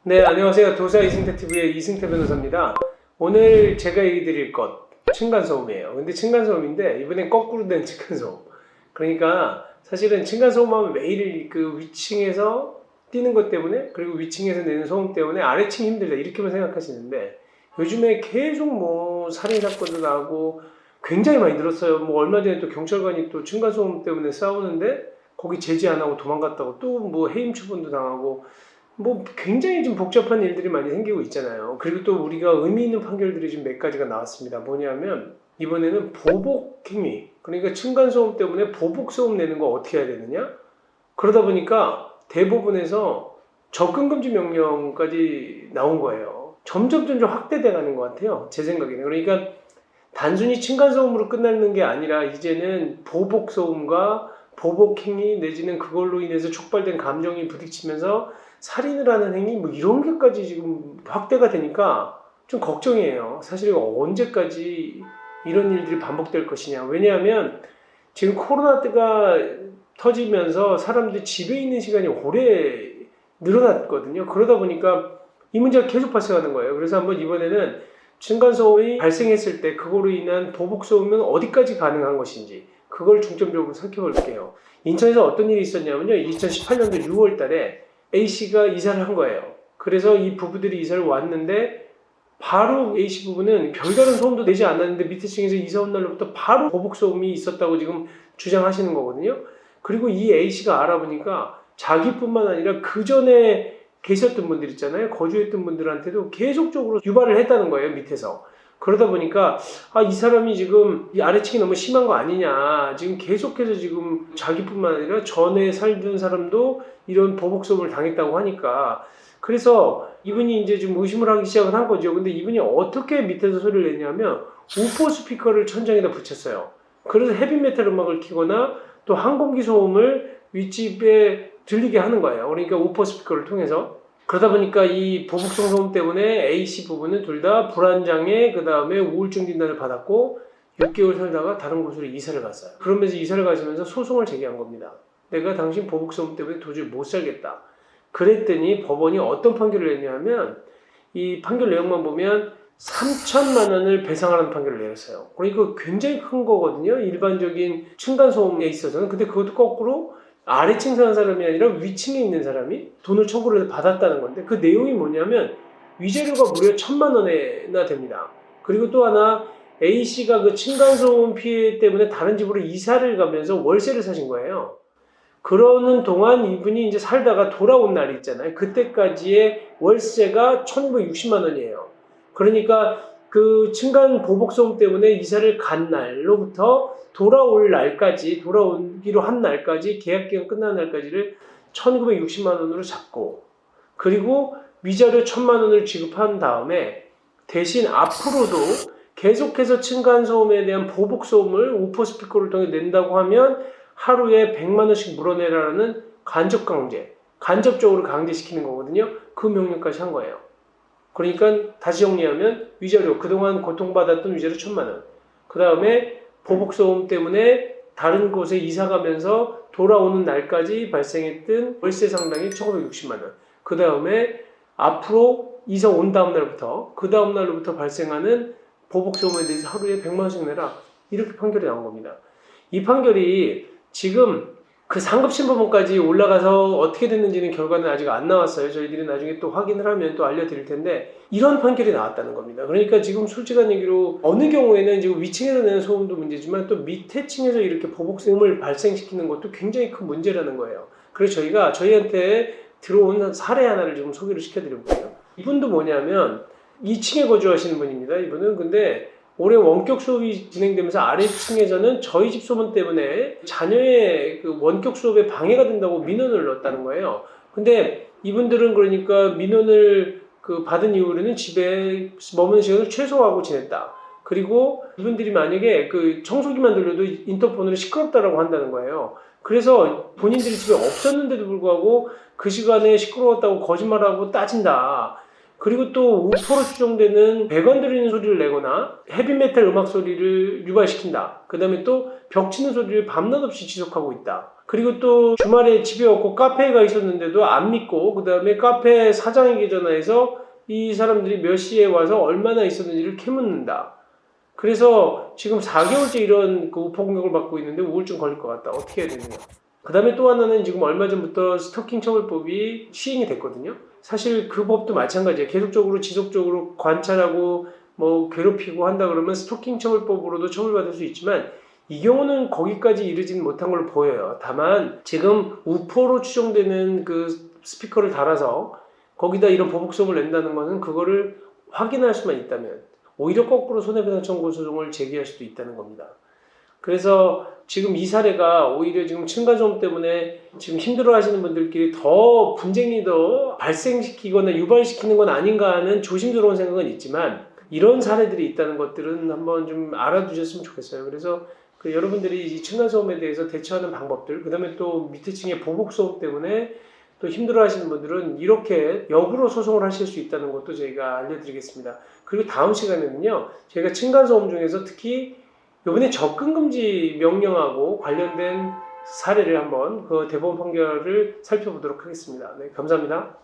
네, 안녕하세요. 도사 이승태TV의 이승태 변호사입니다. 오늘 제가 얘기 드릴 것, 층간소음이에요. 근데 층간소음인데, 이번엔 거꾸로 된 층간소음. 그러니까, 사실은 층간소음 하면 매일 그 위층에서 뛰는 것 때문에, 그리고 위층에서 내는 소음 때문에 아래층이 힘들다. 이렇게만 생각하시는데, 요즘에 계속 뭐, 살인사건도 나고, 굉장히 많이 늘었어요. 뭐, 얼마 전에 또 경찰관이 또 층간소음 때문에 싸우는데, 거기 제지 안 하고 도망갔다고 또 뭐 해임 처분도 당하고, 뭐 굉장히 좀 복잡한 일들이 많이 생기고 있잖아요. 그리고 또 우리가 의미 있는 판결들이 좀 몇 가지가 나왔습니다. 뭐냐면 이번에는 보복행위, 그러니까 층간소음 때문에 보복소음 내는 거 어떻게 해야 되느냐? 그러다 보니까 대법원에서 접근금지 명령까지 나온 거예요. 점점 확대돼 가는 것 같아요. 제 생각에는. 그러니까 단순히 층간소음으로 끝나는 게 아니라 이제는 보복소음과 보복행위 내지는 그걸로 인해서 촉발된 감정이 부딪히면서 살인을 하는 행위 뭐 이런 게까지 지금 확대가 되니까 좀 걱정이에요. 사실 언제까지 이런 일들이 반복될 것이냐. 왜냐하면 지금 코로나가 터지면서 사람들이 집에 있는 시간이 오래 늘어났거든요. 그러다 보니까 이 문제가 계속 발생하는 거예요. 그래서 한번 이번에는 층간소음이 발생했을 때 그거로 인한 보복소음은 어디까지 가능한 것인지 그걸 중점적으로 살펴볼게요. 인천에서 어떤 일이 있었냐면요. 2018년도 6월 달에 A씨가 이사를 한 거예요. 그래서 이 부부들이 이사를 왔는데 바로 A씨 부부는 별다른 소음도 내지 않았는데 밑에 층에서 이사 온 날로부터 바로 보복소음이 있었다고 지금 주장하시는 거거든요. 그리고 이 A씨가 알아보니까 자기뿐만 아니라 그 전에 계셨던 분들 있잖아요. 거주했던 분들한테도 계속적으로 유발을 했다는 거예요. 밑에서. 그러다 보니까 이 사람이 지금 이 아래층이 너무 심한 거 아니냐. 지금 계속해서 지금 자기뿐만 아니라 전에 살던 사람도 이런 보복소음을 당했다고 하니까 그래서 이분이 이제 좀 의심을 하기 시작을 한 거죠. 근데 이분이 어떻게 밑에서 소리를 냈냐면 우포 스피커를 천장에다 붙였어요. 그래서 헤비메탈 음악을 키거나 또 항공기 소음을 윗집에 들리게 하는 거예요. 그러니까 우포 스피커를 통해서. 그러다 보니까 이 보복성 소음 때문에 A씨 부부는 둘 다 불안장애, 그 다음에 우울증 진단을 받았고 6개월 살다가 다른 곳으로 이사를 갔어요. 그러면서 이사를 가시면서 소송을 제기한 겁니다. 내가 당신 보복소음 때문에 도저히 못 살겠다. 그랬더니 법원이 어떤 판결을 냈냐면 이 판결 내용만 보면 3천만 원을 배상하라는 판결을 내렸어요. 그러니까 굉장히 큰 거거든요. 일반적인 층간소음에 있어서는. 근데 그것도 거꾸로 아래층 사는 사람이 아니라 위층에 있는 사람이 돈을 청구를 해서 받았다는 건데 그 내용이 뭐냐면 위자료가 무려 1,000만 원이나 됩니다. 그리고 또 하나 A씨가 그 층간소음 피해 때문에 다른 집으로 이사를 가면서 월세를 사신 거예요. 그러는 동안 이분이 이제 살다가 돌아온 날이 있잖아요. 그때까지의 월세가 1,960만 원이에요. 그러니까 그 층간 보복소음 때문에 이사를 간 날로부터 돌아올 날까지, 돌아오기로 한 날까지, 계약기간 끝나는 날까지를 1,960만 원으로 잡고, 그리고 위자료 1,000만 원을 지급한 다음에 대신 앞으로도 계속해서 층간소음에 대한 보복소음을 우퍼 스피커를 통해 낸다고 하면 하루에 100만 원씩 물어내라는 간접 강제, 간접적으로 강제시키는 거거든요. 그 명령까지 한 거예요. 그러니까 다시 정리하면 위자료, 그동안 고통받았던 위자료 1,000만 원. 그 다음에 보복소음 때문에 다른 곳에 이사 가면서 돌아오는 날까지 발생했던 월세 상당이 1,960만 원. 그 다음에 앞으로 이사 온 다음 날부터, 그 다음 날로부터 발생하는 보복소음에 대해서 하루에 100만 원씩 내라. 이렇게 판결이 나온 겁니다. 이 판결이 지금 그 상급심법원까지 올라가서 어떻게 됐는지는 결과는 아직 안 나왔어요. 저희들이 나중에 또 확인을 하면 또 알려드릴 텐데 이런 판결이 나왔다는 겁니다. 그러니까 지금 솔직한 얘기로 어느 경우에는 지금 위층에서 내는 소음도 문제지만 또 밑에 층에서 이렇게 보복소음을 발생시키는 것도 굉장히 큰 문제라는 거예요. 그래서 저희가 저희한테 들어온 사례 하나를 지금 소개를 시켜드려볼게요. 이분도 뭐냐면 2층에 거주하시는 분입니다. 이분은 근데 올해 원격 수업이 진행되면서 아래층에서는 저희 집 소문 때문에 자녀의 그 원격 수업에 방해가 된다고 민원을 넣었다는 거예요. 근데 이분들은 그러니까 민원을 받은 이후로는 집에 머무는 시간을 최소화하고 지냈다. 그리고 이분들이 만약에 그 청소기만 돌려도 인터폰으로 시끄럽다라고 한다는 거예요. 그래서 본인들이 집에 없었는데도 불구하고 그 시간에 시끄러웠다고 거짓말하고 따진다. 그리고 또 우포로 추정되는 100원 들이는 소리를 내거나 헤비메탈 음악 소리를 유발시킨다. 그 다음에 또 벽 치는 소리를 밤낮 없이 지속하고 있다. 그리고 또 주말에 집에 없고 카페에 가 있었는데도 안 믿고 그 다음에 카페 사장에게 전화해서 이 사람들이 몇 시에 와서 얼마나 있었는지를 캐묻는다. 그래서 지금 4개월째 이런 그 우포 공격을 받고 있는데 우울증 걸릴 것 같다. 어떻게 해야 되느냐. 그 다음에 또 하나는 지금 얼마 전부터 스토킹 처벌법이 시행이 됐거든요. 사실 그 법도 마찬가지예요. 계속적으로 지속적으로 관찰하고 뭐 괴롭히고 한다 그러면 스토킹 처벌법으로도 처벌받을 수 있지만 이 경우는 거기까지 이르지는 못한 걸로 보여요. 다만 지금 우포로 추정되는 그 스피커를 달아서 거기다 이런 보복성을 낸다는 것은 그거를 확인할 수만 있다면 오히려 거꾸로 손해배상 청구 소송을 제기할 수도 있다는 겁니다. 그래서 지금 이 사례가 오히려 지금 층간소음 때문에 지금 힘들어 하시는 분들끼리 더 분쟁이 더 발생시키거나 유발시키는 건 아닌가 하는 조심스러운 생각은 있지만 이런 사례들이 있다는 것들은 한번 좀 알아두셨으면 좋겠어요. 그래서 그 여러분들이 이 층간소음에 대해서 대처하는 방법들, 그 다음에 또 밑에 층의 보복소음 때문에 또 힘들어 하시는 분들은 이렇게 역으로 소송을 하실 수 있다는 것도 저희가 알려드리겠습니다. 그리고 다음 시간에는요, 저희가 층간소음 중에서 특히 이번에 접근금지 명령하고 관련된 사례를 한번 그 대법원 판결을 살펴보도록 하겠습니다. 네, 감사합니다.